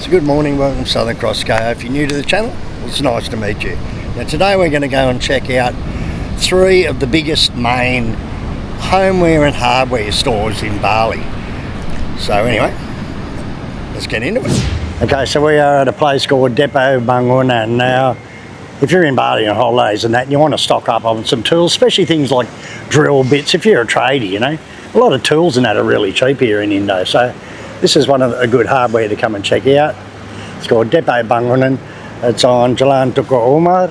So good morning, welcome to SouthernCrossGO. If you're new to the channel, it's nice to meet you. Now today we're going to go and check out three of the biggest main homeware and hardware stores in Bali. So anyway, let's get into it. Okay, so we are at a place called DEPO BANGUNAN. Now, if you're in Bali on holidays and that, and you want to stock up on some tools, especially things like drill bits, if you're a tradie, you know, a lot of tools and that are really cheap here in Indo. So this is one of the good hardware to come and check out. It's called DEPO BANGUNAN. It's on Jalan Tukar Umar,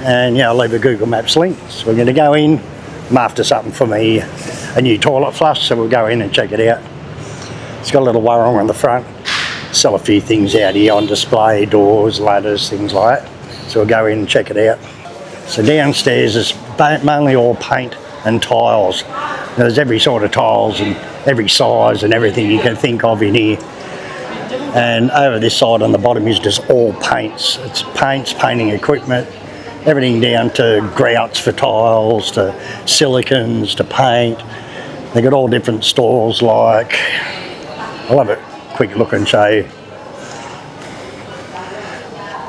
and yeah, I'll leave a Google Maps link. So we're going to go in. I'm after something for me, a new toilet flush, so we'll go in and check it out. It's got a little warung on the front. Sell a few things out here on display, doors, ladders, things like that. So we'll go in and check it out. So downstairs is mainly all paint and tiles. There's every sort of tiles and every size and everything you can think of in here. And over this side on the bottom is just all paints. It's paints, painting equipment, everything down to grouts for tiles, to silicons, to paint. They've got all different stores like, I'll have a quick look and show you.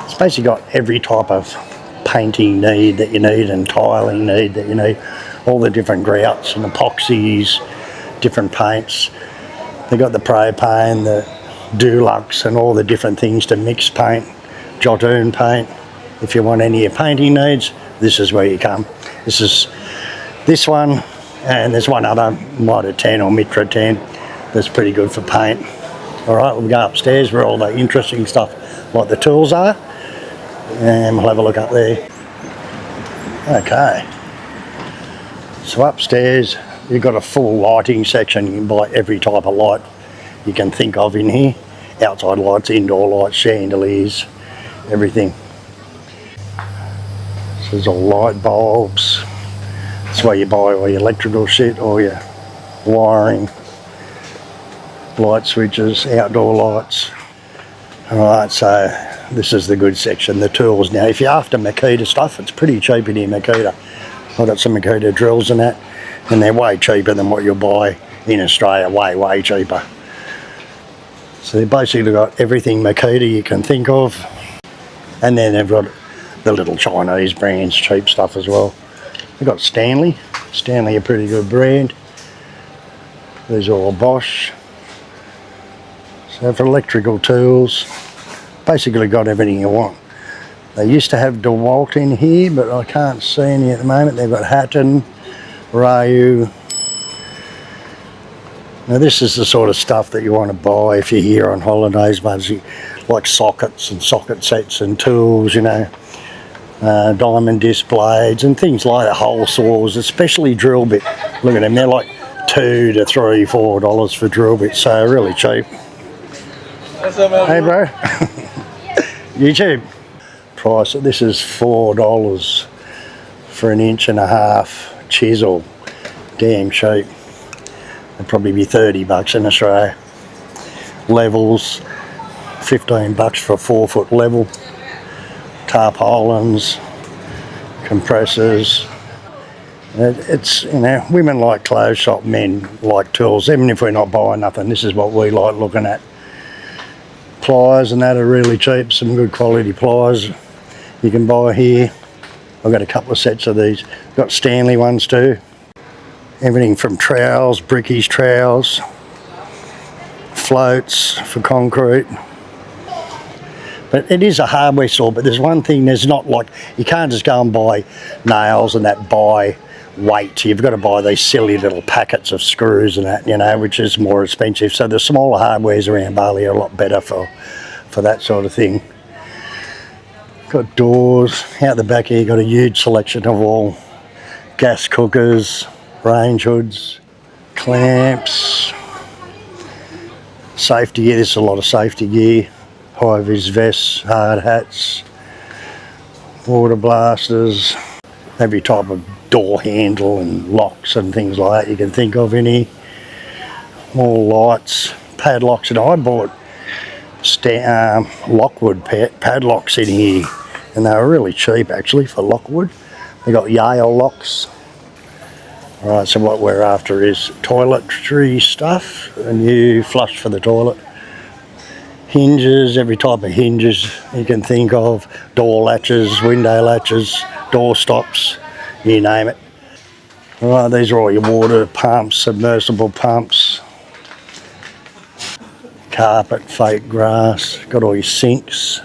It's basically got every type of painting need that you need and tiling need that you need. All the different grouts and epoxies, different paints. They've got the propane, the Dulux and all the different things to mix paint, Jotun paint. If you want any of your painting needs, this is where you come. This is this one, and there's one other, MITRA 10 or MITRA 10, that's pretty good for paint. All right, we'll go upstairs where all the interesting stuff like the tools are, and we'll have a look up there. Okay. So upstairs, you've got a full lighting section. You can buy every type of light you can think of in here. Outside lights, indoor lights, chandeliers, everything. So there's all light bulbs. That's where you buy all your electrical shit, all your wiring, light switches, outdoor lights. Alright, so this is the good section, the tools. Now if you're after Makita stuff, it's pretty cheap in here, Makita. I've got some Makita drills and that, and they're way cheaper than what you'll buy in Australia, way cheaper. So they've basically got everything Makita you can think of, and then they've got the little Chinese brands, cheap stuff as well. They've got Stanley, a pretty good brand. These are all Bosch. So for electrical tools, basically got everything you want. They used to have DeWalt in here, but I can't see any at the moment. They've got Hatton, Ryu. Now this is the sort of stuff that you want to buy if you're here on holidays, basically, like sockets and socket sets and tools, you know, diamond disc blades and things like that, hole saws, especially drill bit. Look at them, they're like $2 to $3, $4 for drill bits, so really cheap. What's up, man? Hey bro. YouTube. Price, this is $4 for an 1.5 inch chisel. Damn cheap. It'd probably be $30 in Australia. Levels, $15 for a 4-foot level. Tarpaulins, compressors. It's, you know, women like clothes shop, men like tools. Even if we're not buying nothing, this is what we like looking at. Pliers and that are really cheap, some good quality pliers you can buy here. I've got a couple of sets of these. Got Stanley ones too. Everything from trowels, brickies trowels, floats for concrete. But it is a hardware store, but there's one thing, there's not like, you can't just go and buy nails and that by weight. You've got to buy these silly little packets of screws and that, you know, which is more expensive. So the smaller hardwares around Bali are a lot better for that sort of thing. Got doors. Out the back here, you've got a huge selection of all gas cookers, range hoods, clamps, safety gear. There's a lot of safety gear. High-vis vests, hard hats, water blasters, every type of door handle and locks and things like that you can think of in here. More lights, padlocks, and I bought Lockwood padlocks in here, and they were really cheap actually for Lockwood. They got Yale locks. Right, so what we're after is toiletry stuff, a new flush for the toilet. Hinges, every type of hinges you can think of. Door latches, window latches, door stops, you name it. Right, these are all your water pumps, submersible pumps. Carpet, fake grass, got all your sinks.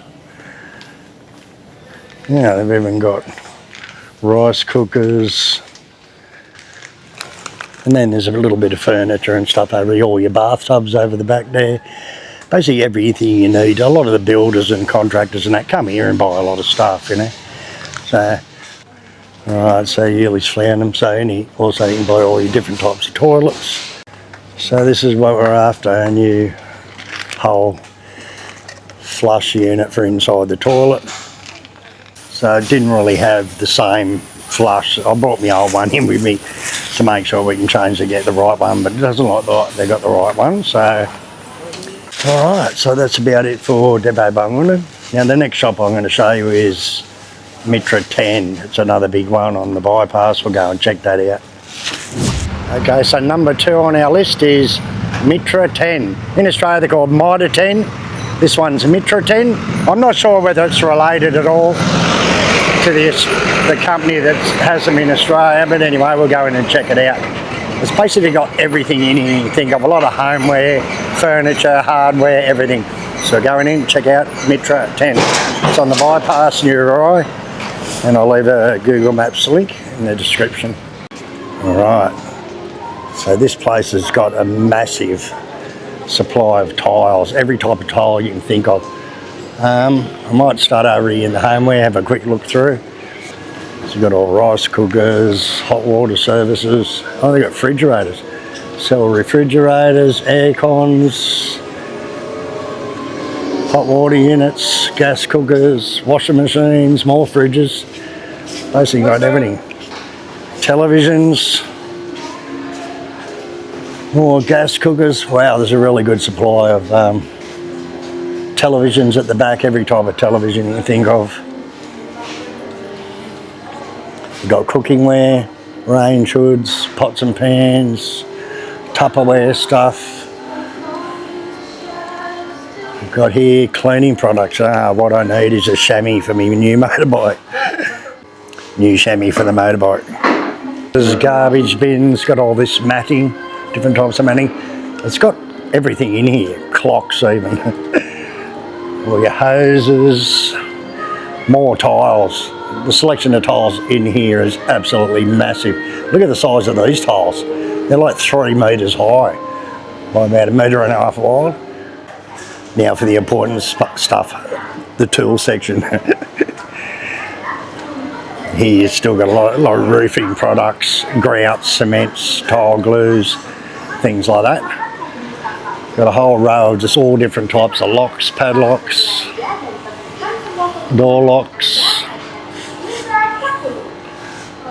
Yeah, they've even got rice cookers. And then there's a little bit of furniture and stuff over here, all your bathtubs over the back there. Basically everything you need. A lot of the builders and contractors and that come here and buy a lot of stuff, you know. So, alright, so Yili's found them. So, and also you can buy all your different types of toilets. So this is what we're after, a new whole flush unit for inside the toilet. So it didn't really have the same flush. I brought my old one in with me to make sure we can change to get the right one, but it doesn't look like they got the right one. So, alright, so that's about it for DEPO BANGUNAN. Now the next shop I'm going to show you is MITRA 10. It's another big one on the bypass. We'll go and check that out. Okay, so number 2 on our list is MITRA 10. In Australia they're called MITRA 10. This one's MITRA 10. I'm not sure whether it's related at all to the company that has them in Australia, but anyway, we'll go in and check it out. It's basically got everything in here. You think of a lot of homeware, furniture, hardware, everything. So going in, check out MITRA 10. It's on the bypass near Rye, and I'll leave a Google Maps link in the description. Alright, so this place has got a massive supply of tiles, every type of tile you can think of. I might start over here in the homeware, have a quick look through. So you've got all rice cookers, hot water services. Oh, they've got refrigerators. Sell refrigerators, air cons, hot water units, gas cookers, washing machines, more fridges. Basically got everything. Televisions, more gas cookers. Wow, there's a really good supply of televisions at the back, every type of television you can think of. We've got cookingware, range hoods, pots and pans, Tupperware stuff. We've got here cleaning products. What I need is a chamois for my new motorbike. New chamois for the motorbike. There's garbage bins, got all this matting, different types of matting. It's got everything in here, clocks even. All your hoses, more tiles. The selection of tiles in here is absolutely massive. Look at the size of these tiles. They're like 3 metres high by about 1.5 metres wide. Now for the important stuff, the tool section. Here you've still got a lot of roofing products, grouts, cements, tile glues, things like that. Got a whole row of just all different types of locks, padlocks, door locks,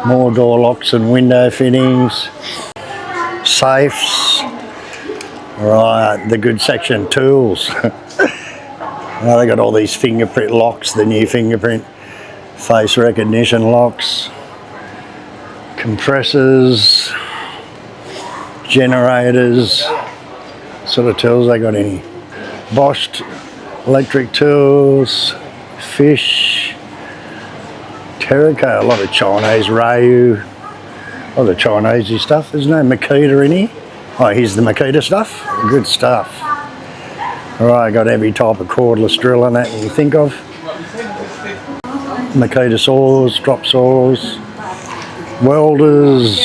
more door locks and window fittings, safes. Right, the good section, tools. Now they got all these fingerprint locks, the new fingerprint, face recognition locks, compressors, generators. Sort of tools they got in here. Bosch electric tools, fish, Terracotta, a lot of Chinese, Ryu, a lot of Chinese stuff. There's no Makita in here. Oh, here's the Makita stuff. Good stuff. Alright, got every type of cordless drill and that you can think of. Makita saws, drop saws, welders.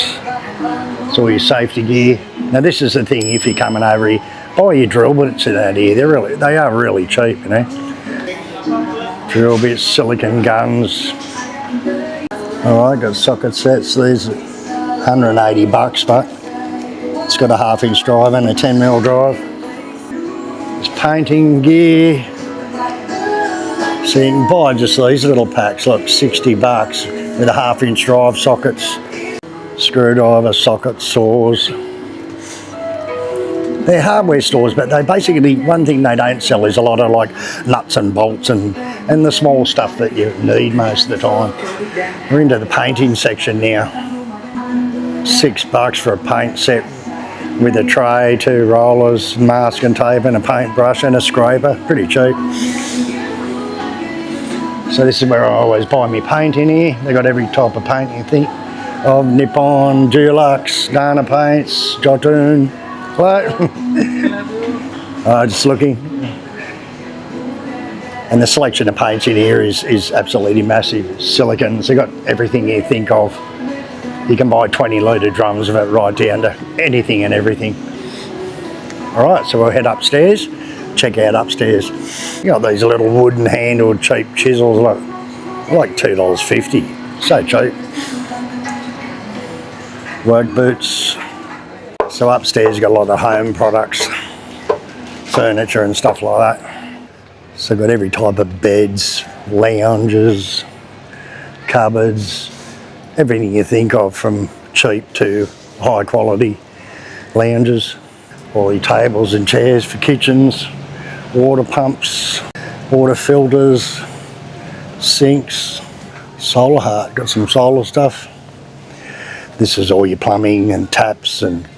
It's all your safety gear. Now this is the thing, if you're coming over here, buy your drill bits out here. They are really cheap, you know. Drill bits, silicone guns. Alright, got socket sets. These are $180, but it's got a 1/2 inch drive and a 10mm drive. There's painting gear. So you can buy just these little packs, like $60 with a 1/2 inch drive sockets, screwdriver, sockets, saws. They're hardware stores, but they basically, one thing they don't sell is a lot of like nuts and bolts and the small stuff that you need most of the time. We're into the painting section now. $6 for a paint set. with a tray, 2 rollers, mask and tape and a paintbrush and a scraper. Pretty cheap. So this is where I always buy my paint in here. They've got every type of paint you think of. Nippon, Dulux, Dana Paints, Jotun. What? Just looking. And the selection of paints in here is absolutely massive. Silicons, they've got everything you think of. You can buy 20 litre drums of it right down to anything and everything. Alright, so we'll head upstairs, check out upstairs. You got these little wooden handled cheap chisels, like $2.50. So cheap. Work boots. So upstairs you've got a lot of home products, furniture and stuff like that. So got every type of beds, lounges, cupboards, everything you think of, from cheap to high quality lounges. All your tables and chairs for kitchens, water pumps, water filters, sinks, solar heart, got some solar stuff. This is all your plumbing and taps and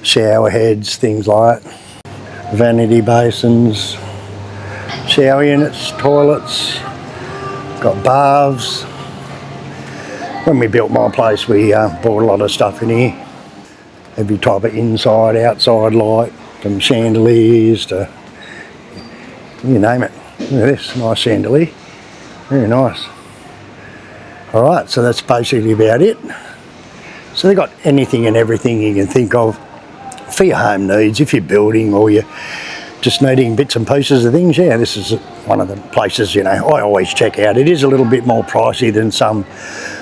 shower heads, things like that. Vanity basins, shower units, toilets, got baths. When we built my place, we bought a lot of stuff in here. Every type of inside, outside light, from chandeliers to, you name it. Look at this, nice chandelier. Very nice. Alright, so that's basically about it. So they've got anything and everything you can think of for your home needs. If you're building or you're just needing bits and pieces of things, yeah, this is one of the places, you know, I always check out. It is a little bit more pricey than some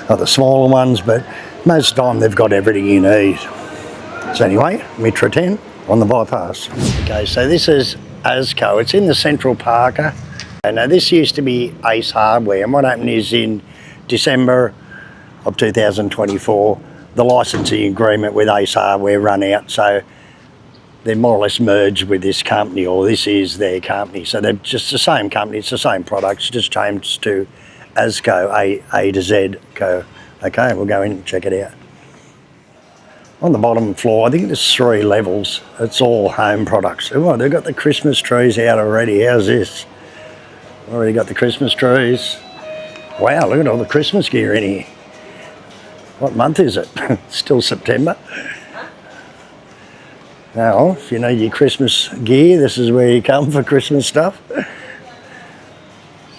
of the smaller ones, but most of the time they've got everything you need. So anyway, MITRA 10 on the bypass. Okay, so this is ASCO. It's in the Central Parker. And now this used to be Ace Hardware, and what happened is in December of 2024, the licensing agreement with Ace Hardware ran out, so they're more or less merged with this company, or this is their company. So they're just the same company, it's the same products, just changed to ASCO, A to Z Co. Okay, we'll go in and check it out. On the bottom floor, I think there's 3 levels. It's all home products. Oh, they've got the Christmas trees out already. How's this? Already got the Christmas trees. Wow, look at all the Christmas gear in here. What month is it? Still September. Now, if you need your Christmas gear, this is where you come for Christmas stuff.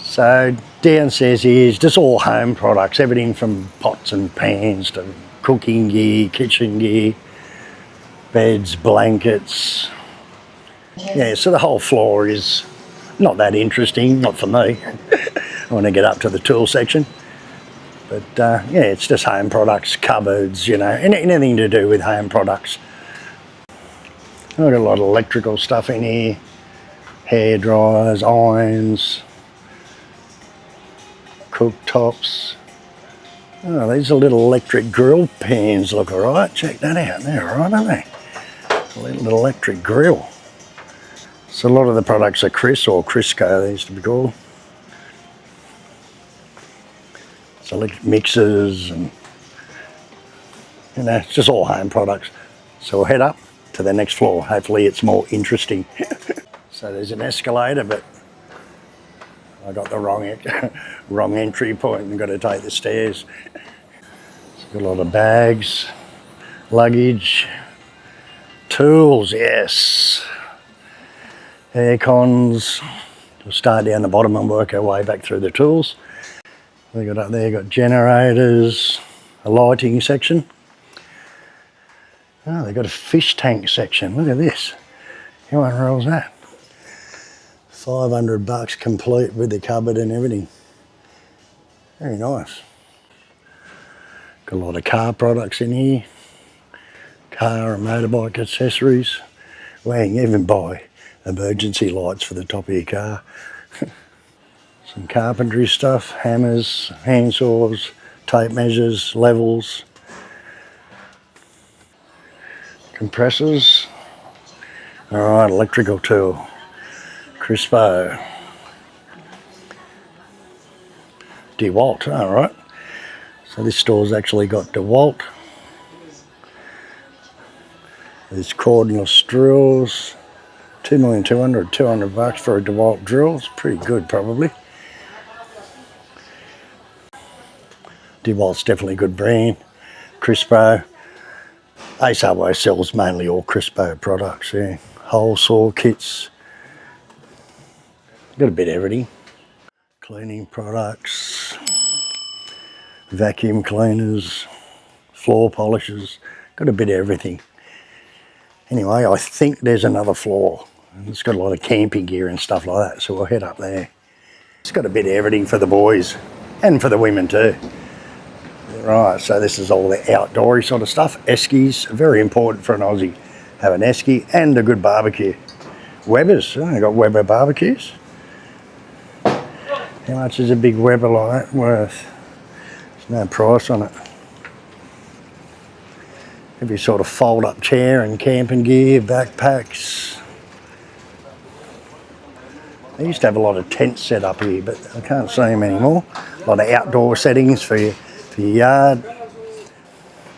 So downstairs here is just all home products, everything from pots and pans to cooking gear, kitchen gear, beds, blankets. Yeah, so the whole floor is not that interesting, not for me. I want to get up to the tool section. But yeah, it's just home products, cupboards, you know, anything to do with home products. I've got a lot of electrical stuff in here, hair dryers, irons, cooktops. Oh, these are little electric grill pans, look alright. Check that out, they're alright, aren't they? A little electric grill. So a lot of the products are Chris or Crisco, they used to be called. So electric mixers and, you know, it's just all home products. So we'll head up to the next floor. Hopefully it's more interesting. So there's an escalator, but I got the wrong entry point and got to take the stairs. So got a lot of bags, luggage, tools, yes. Air cons. We'll start down the bottom and work our way back through the tools. We got up there, got generators, a lighting section. Oh, they've got a fish tank section. Look at this. How unreal is that? $500 complete with the cupboard and everything. Very nice. Got a lot of car products in here. Car and motorbike accessories. Well, you can even buy emergency lights for the top of your car. Some carpentry stuff, hammers, hand saws, tape measures, levels, compressors. Alright, electrical tool, Crispo, DeWalt, alright. So this store's actually got DeWalt. There's cordless drills, 2,200,000, 200 bucks for a DeWalt drill. It's pretty good, probably. DeWalt's definitely a good brand. Crispo. Ace Hardware sells mainly all Crispo products, yeah. Hole saw kits. Got a bit of everything. Cleaning products, vacuum cleaners, floor polishers. Got a bit of everything. Anyway, I think there's another floor. It's got a lot of camping gear and stuff like that, so we'll head up there. It's got a bit of everything for the boys and for the women too. Right, so this is all the outdoory sort of stuff. Eskies, very important for an Aussie. Have an esky and a good barbecue. Weber's, I got Weber barbecues. How much is a big Weber like that worth? There's no price on it. Every sort of fold-up chair and camping gear, backpacks. They used to have a lot of tents set up here, but I can't see them anymore. A lot of outdoor settings for your yard.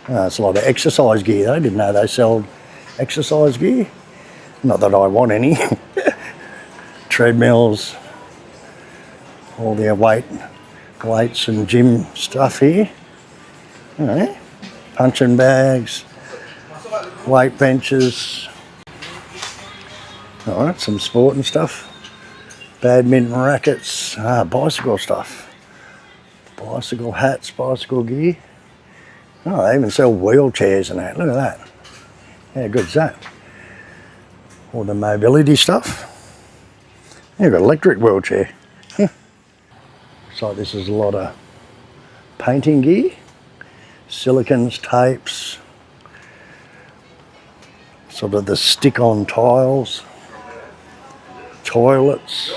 It's a lot of exercise gear though. I didn't know they sold exercise gear. Not that I want any. Treadmills. All their weights and gym stuff here. Alright. Punching bags. Weight benches. Alright, some sporting stuff. Badminton rackets. Bicycle stuff. Bicycle hats, bicycle gear. Oh, they even sell wheelchairs and that. Look at that. How good's that? All the mobility stuff. You've got an electric wheelchair. Looks like this is a lot of painting gear. Silicons, tapes. Sort of the stick-on tiles. Toilets.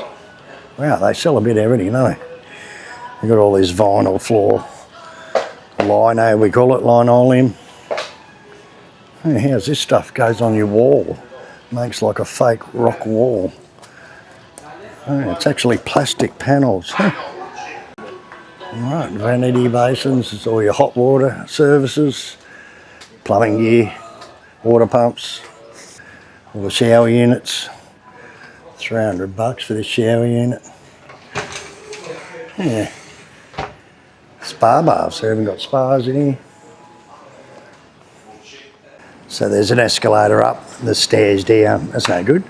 Wow, they sell a bit of everything, don't they? You've got all this vinyl floor. Lino, we call it, linoleum. Hey, how's this stuff? Goes on your wall. Makes like a fake rock wall. Oh, it's actually plastic panels. Right, vanity basins, it's all your hot water services, plumbing gear, water pumps, all the shower units. 300 bucks for this shower unit. Yeah. Spa baths, they haven't got spas in here. So there's an escalator up, the stairs down, that's no good.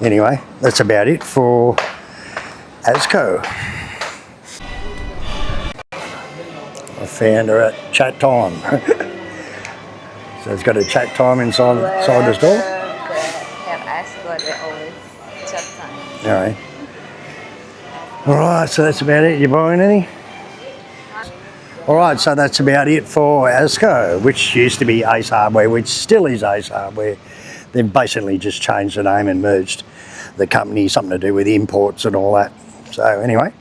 Anyway, that's about it for ASCO. I found her at chat time. So it's got a chat time inside the store. Have ASCO, they always chat time. Alright. Alright, so that's about it. You buying any? Alright, so that's about it for ASCO, which used to be Ace Hardware, which still is Ace Hardware. They've basically just changed the name and merged the company, something to do with imports and all that. So anyway,